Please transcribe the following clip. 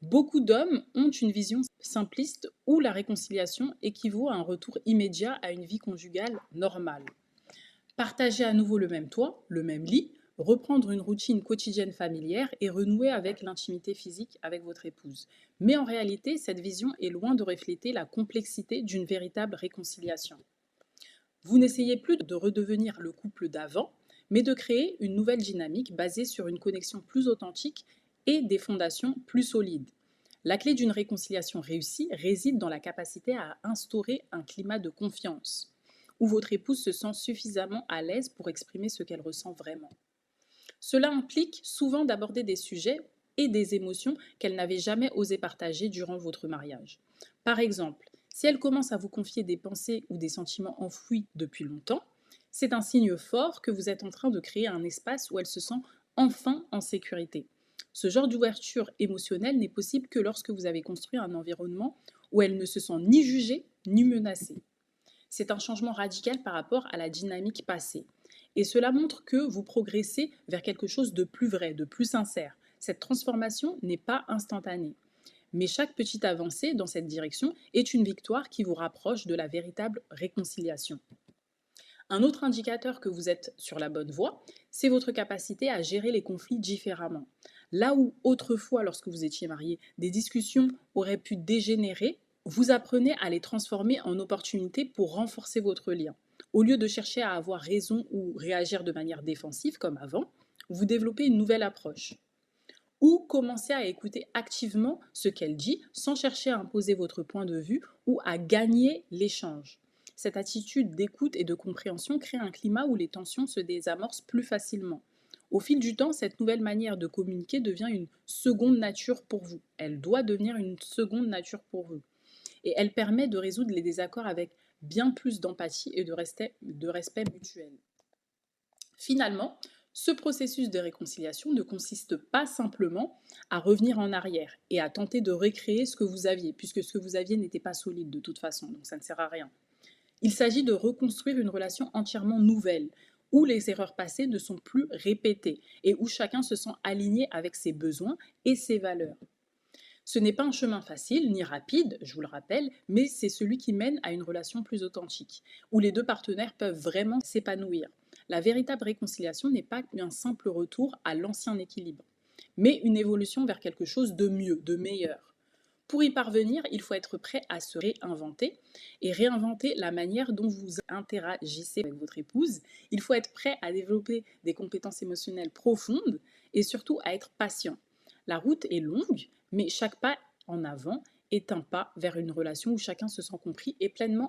Beaucoup d'hommes ont une vision simpliste où la réconciliation équivaut à un retour immédiat à une vie conjugale normale. Partager à nouveau le même toit, le même lit, reprendre une routine quotidienne familière et renouer avec l'intimité physique avec votre épouse. Mais en réalité, cette vision est loin de refléter la complexité d'une véritable réconciliation. Vous n'essayez plus de redevenir le couple d'avant, mais de créer une nouvelle dynamique basée sur une connexion plus authentique et des fondations plus solides. La clé d'une réconciliation réussie réside dans la capacité à instaurer un climat de confiance, où votre épouse se sent suffisamment à l'aise pour exprimer ce qu'elle ressent vraiment. Cela implique souvent d'aborder des sujets et des émotions qu'elle n'avait jamais osé partager durant votre mariage. Par exemple, si elle commence à vous confier des pensées ou des sentiments enfouis depuis longtemps, c'est un signe fort que vous êtes en train de créer un espace où elle se sent enfin en sécurité. Ce genre d'ouverture émotionnelle n'est possible que lorsque vous avez construit un environnement où elle ne se sent ni jugée ni menacée. C'est un changement radical par rapport à la dynamique passée. Et cela montre que vous progressez vers quelque chose de plus vrai, de plus sincère. Cette transformation n'est pas instantanée. Mais chaque petite avancée dans cette direction est une victoire qui vous rapproche de la véritable réconciliation. Un autre indicateur que vous êtes sur la bonne voie, c'est votre capacité à gérer les conflits différemment. Là où autrefois, lorsque vous étiez marié, des discussions auraient pu dégénérer, vous apprenez à les transformer en opportunités pour renforcer votre lien. Au lieu de chercher à avoir raison ou réagir de manière défensive comme avant, vous développez une nouvelle approche. Ou commencez à écouter activement ce qu'elle dit sans chercher à imposer votre point de vue ou à gagner l'échange. Cette attitude d'écoute et de compréhension crée un climat où les tensions se désamorcent plus facilement. Au fil du temps, cette nouvelle manière de communiquer devient une seconde nature pour vous. Elle doit devenir une seconde nature pour vous. Et elle permet de résoudre les désaccords avec bien plus d'empathie et de respect mutuel. Finalement, ce processus de réconciliation ne consiste pas simplement à revenir en arrière et à tenter de recréer ce que vous aviez, puisque ce que vous aviez n'était pas solide de toute façon, donc ça ne sert à rien. Il s'agit de reconstruire une relation entièrement nouvelle, où les erreurs passées ne sont plus répétées et où chacun se sent aligné avec ses besoins et ses valeurs. Ce n'est pas un chemin facile ni rapide, je vous le rappelle, mais c'est celui qui mène à une relation plus authentique, où les deux partenaires peuvent vraiment s'épanouir. La véritable réconciliation n'est pas un simple retour à l'ancien équilibre, mais une évolution vers quelque chose de mieux, de meilleur. Pour y parvenir, il faut être prêt à se réinventer et réinventer la manière dont vous interagissez avec votre épouse. Il faut être prêt à développer des compétences émotionnelles profondes et surtout à être patient. La route est longue, mais chaque pas en avant est un pas vers une relation où chacun se sent compris et pleinement